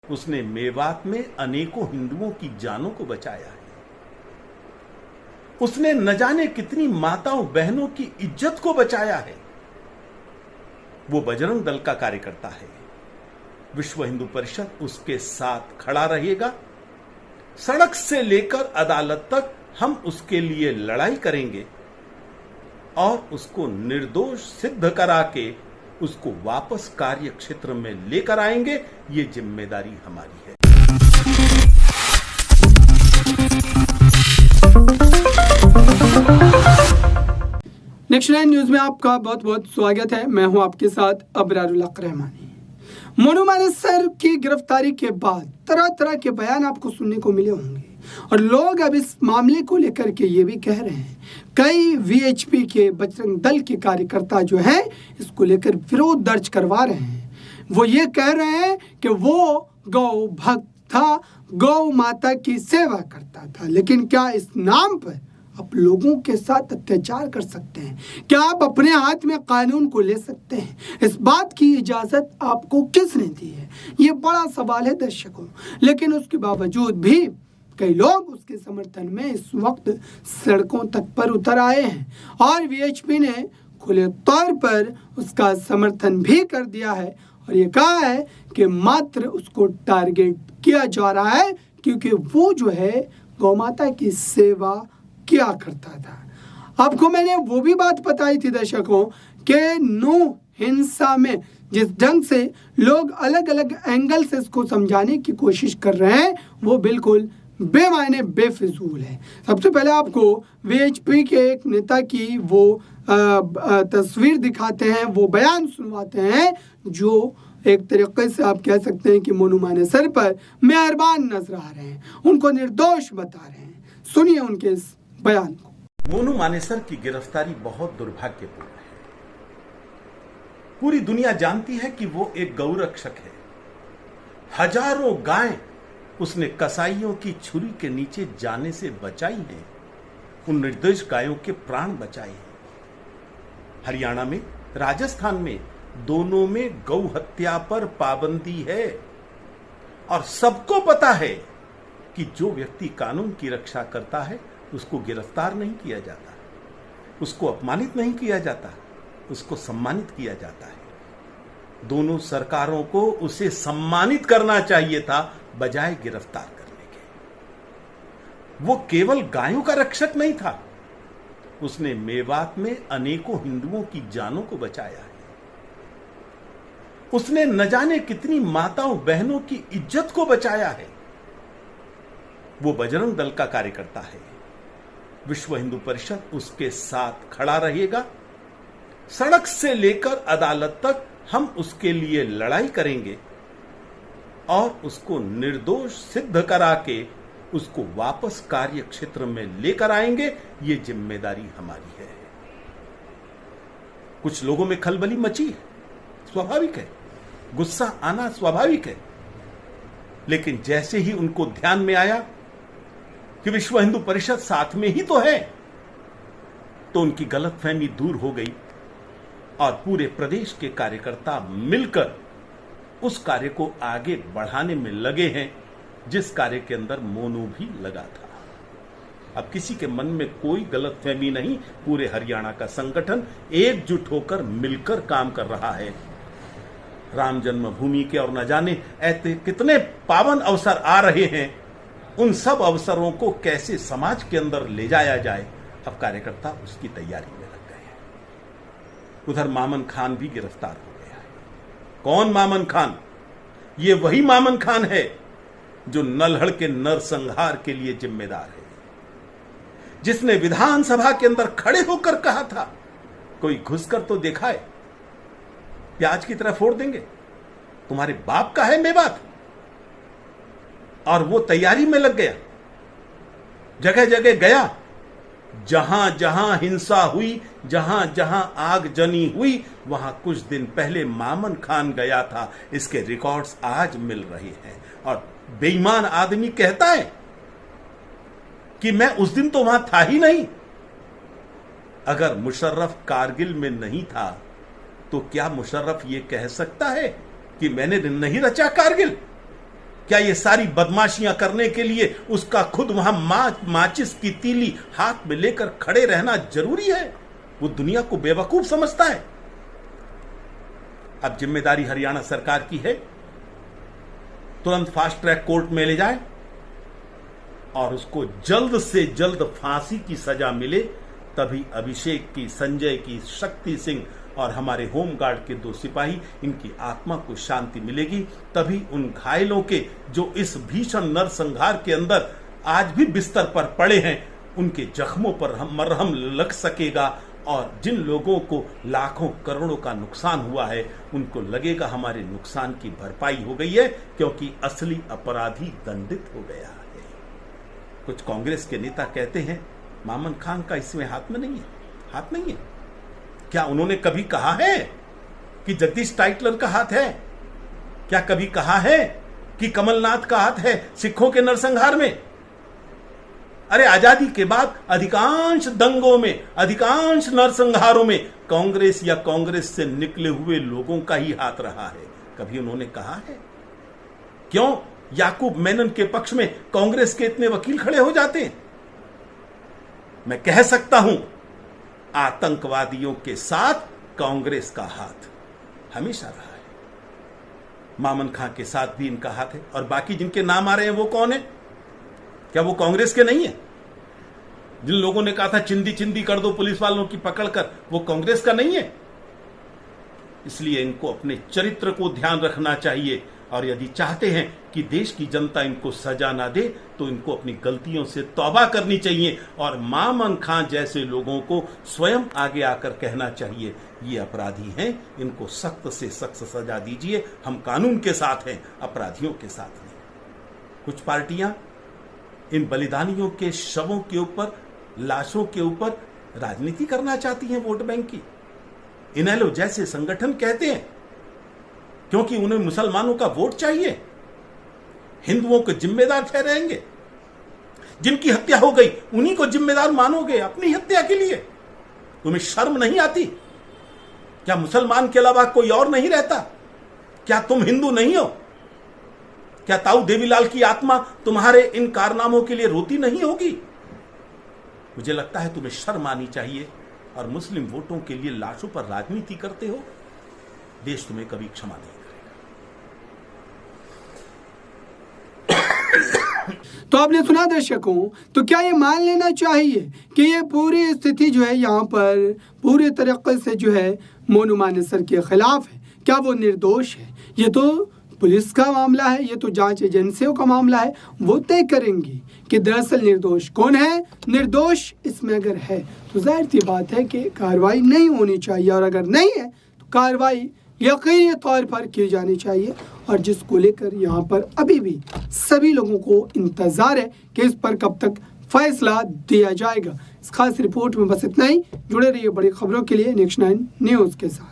उसने मेवात में अनेकों हिंदुओं की जानों को बचाया है। उसने न जाने कितनी माताओं बहनों की इज्जत को बचाया है। वो बजरंग दल का कार्यकर्ता है। विश्व हिंदू परिषद उसके साथ खड़ा रहेगा। सड़क से लेकर अदालत तक हम उसके लिए लड़ाई करेंगे और उसको निर्दोष सिद्ध करा के उसको वापस कार्य क्षेत्र में लेकर आएंगे। ये जिम्मेदारी हमारी है। नेक्स्ट 9 न्यूज में आपका बहुत बहुत स्वागत है। मैं हूं आपके साथ अबरारुल हक रहमानी। मोनू मानेसर की गिरफ्तारी के बाद तरह तरह के बयान आपको सुनने को मिले होंगे और लोग अब इस मामले को लेकर के ये भी कह रहे हैं, कई वीएचपी के बजरंग दल के कार्यकर्ता जो हैं इसको लेकर विरोध दर्ज करवा रहे हैं। वो ये कह रहे हैं कि वो गौ भक्त था, गौ माता की सेवा करता था, लेकिन क्या इस नाम पर आप लोगों के साथ अत्याचार कर सकते हैं? क्या आप अपने हाथ में कानून को ले सकते हैं? इस बात की इजाजत आपको किसने दी है? ये बड़ा सवाल है दर्शकों। लेकिन उसके बावजूद भी कई लोग उसके समर्थन में इस वक्त सड़कों तक पर उतर आए हैं और वीएचपी ने खुले तौर पर उसका समर्थन भी कर दिया है और ये कहा है कि मात्र उसको टारगेट किया जा रहा है क्योंकि वो जो है गौ माता की सेवा किया करता था। आपको मैंने वो भी बात बताई थी दर्शकों कि नूह हिंसा में जिस ढंग से लोग अलग अलग एंगल से इसको समझाने की कोशिश कर रहे हैं वो बिल्कुल बेमायने बेफिजूल है। सबसे पहले आपको वीएचपी के एक नेता की वो तस्वीर दिखाते हैं, वो बयान सुनवाते हैं जो एक तरीके से आप कह सकते हैं कि मोनू मानेसर पर मेहरबान नजर आ रहे हैं, उनको निर्दोष बता रहे हैं। सुनिए उनके इस बयान को। मोनू मानेसर की गिरफ्तारी बहुत दुर्भाग्यपूर्ण है। पूरी दुनिया जानती है कि वो एक गौरक्षक है। हजारों गायें उसने कसाईयों की छुरी के नीचे जाने से बचाई हैं। उन निर्दोष गायों के प्राण बचाए हैं। हरियाणा में, राजस्थान में, दोनों में गौ हत्या पर पाबंदी है और सबको पता है कि जो व्यक्ति कानून की रक्षा करता है उसको गिरफ्तार नहीं किया जाता, उसको अपमानित नहीं किया जाता, उसको सम्मानित किया जाता है। दोनों सरकारों को उसे सम्मानित करना चाहिए था बजाय गिरफ्तार करने के। वो केवल गायों का रक्षक नहीं था, उसने मेवात में अनेकों हिंदुओं की जानों को बचाया है। उसने न जाने कितनी माताओं बहनों की इज्जत को बचाया है। वो बजरंग दल का कार्यकर्ता है। विश्व हिंदू परिषद उसके साथ खड़ा रहेगा। सड़क से लेकर अदालत तक हम उसके लिए लड़ाई करेंगे और उसको निर्दोष सिद्ध करा के उसको वापस कार्य क्षेत्र में लेकर आएंगे। ये जिम्मेदारी हमारी है। कुछ लोगों में खलबली मची है, स्वाभाविक है, गुस्सा आना स्वाभाविक है, लेकिन जैसे ही उनको ध्यान में आया कि विश्व हिंदू परिषद साथ में ही तो है, तो उनकी गलतफहमी दूर हो गई और पूरे प्रदेश के कार्यकर्ता मिलकर उस कार्य को आगे बढ़ाने में लगे हैं जिस कार्य के अंदर मोनू भी लगा था। अब किसी के मन में कोई गलतफहमी नहीं। पूरे हरियाणा का संगठन एकजुट होकर मिलकर काम कर रहा है। राम जन्मभूमि के और न जाने ऐसे कितने पावन अवसर आ रहे हैं, उन सब अवसरों को कैसे समाज के अंदर ले जाया जाए, अब कार्यकर्ता उसकी तैयारी में लग गए हैं। उधर मामन खान भी गिरफ्तार हो गया है। कौन मामन खान? ये वही मामन खान है जो नल्हड़ के नरसंहार के लिए जिम्मेदार है, जिसने विधानसभा के अंदर खड़े होकर कहा था कोई घुसकर तो दिखाए, प्याज की तरह फोड़ देंगे, तुम्हारे बाप का है मेवात। और वो तैयारी में लग गया, जगह जगह गया, जहां जहां हिंसा हुई, जहां जहां आगजनी हुई, वहां कुछ दिन पहले मामन खान गया था। इसके रिकॉर्ड्स आज मिल रहे हैं। और बेईमान आदमी कहता है कि मैं उस दिन तो वहां था ही नहीं। अगर मुशर्रफ कारगिल में नहीं था तो क्या मुशर्रफ ये कह सकता है कि मैंने नहीं रचा कारगिल? क्या ये सारी बदमाशियां करने के लिए उसका खुद वहां माचिस की तीली हाथ में लेकर खड़े रहना जरूरी है? वो दुनिया को बेवकूफ समझता है। अब जिम्मेदारी हरियाणा सरकार की है, तुरंत फास्ट ट्रैक कोर्ट में ले जाए और उसको जल्द से जल्द फांसी की सजा मिले, तभी अभिषेक की, संजय की, शक्ति सिंह और हमारे होमगार्ड के 2 सिपाही, इनकी आत्मा को शांति मिलेगी। तभी उन घायलों के जो इस भीषण नरसंहार के अंदर आज भी बिस्तर पर पड़े हैं, उनके जख्मों पर मरहम लग सकेगा और जिन लोगों को लाखों करोड़ों का नुकसान हुआ है उनको लगेगा हमारे नुकसान की भरपाई हो गई है, क्योंकि असली अपराधी दंडित हो गया है। कुछ कांग्रेस के नेता कहते हैं मामन खान का इसमें हाथ में नहीं है, हाथ नहीं है। क्या उन्होंने कभी कहा है कि जगदीश टाइटलर का हाथ है? क्या कभी कहा है कि कमलनाथ का हाथ है सिखों के नरसंहार में? अरे आजादी के बाद अधिकांश दंगों में, अधिकांश नरसंहारों में कांग्रेस या कांग्रेस से निकले हुए लोगों का ही हाथ रहा है। कभी उन्होंने कहा है? क्यों याकूब मेनन के पक्ष में कांग्रेस के इतने वकील खड़े हो जाते हैं? मैं कह सकता हूं, आतंकवादियों के साथ कांग्रेस का हाथ हमेशा रहा है। मामन खां के साथ भी इनका हाथ है। और बाकी जिनके नाम आ रहे हैं वो कौन है? क्या वो कांग्रेस के नहीं है? जिन लोगों ने कहा था चिंदी चिंदी कर दो पुलिस वालों की पकड़कर, वो कांग्रेस का नहीं है? इसलिए इनको अपने चरित्र को ध्यान रखना चाहिए और यदि चाहते हैं कि देश की जनता इनको सजा ना दे तो इनको अपनी गलतियों से तौबा करनी चाहिए और मामन खां जैसे लोगों को स्वयं आगे आकर कहना चाहिए ये अपराधी हैं, इनको सख्त से सख्त सजा दीजिए। हम कानून के साथ हैं, अपराधियों के साथ नहीं। कुछ पार्टियां इन बलिदानियों के शवों के ऊपर, लाशों के ऊपर राजनीति करना चाहती हैं वोट बैंक की। इनेलो जैसे संगठन कहते हैं क्योंकि उन्हें मुसलमानों का वोट चाहिए, हिंदुओं को जिम्मेदार ठहराएंगे। जिनकी हत्या हो गई उन्हीं को जिम्मेदार मानोगे अपनी हत्या के लिए? तुम्हें शर्म नहीं आती? क्या मुसलमान के अलावा कोई और नहीं रहता? क्या तुम हिंदू नहीं हो? क्या ताऊ देवीलाल की आत्मा तुम्हारे इन कारनामों के लिए रोती नहीं होगी? मुझे लगता है तुम्हें शर्म आनी चाहिए। और मुस्लिम वोटों के लिए लाशों पर राजनीति करते हो, देश तुम्हें कभी क्षमा नहीं करेगा। तो आपने सुना दर्शकों, तो क्या ये मान लेना चाहिए कि ये पूरी स्थिति जो है यहाँ पर पूरे तरीके से जो है मोनू मानेसर के खिलाफ है? क्या वो निर्दोष है? ये तो पुलिस का मामला है, ये तो जांच एजेंसियों का मामला है, वो तय करेंगी कि दरअसल निर्दोष कौन है। निर्दोष इसमें अगर है तो जाहिर सी बात है कि कार्रवाई नहीं होनी चाहिए, और अगर नहीं है तो कार्रवाई यकीनी तौर पर की जानी चाहिए। और जिसको लेकर यहाँ पर अभी भी सभी लोगों को इंतज़ार है कि इस पर कब तक फैसला दिया जाएगा। इस खास रिपोर्ट में बस इतना ही। जुड़े रहिए बड़ी खबरों के लिए नेक्स्ट 9 न्यूज़ के साथ।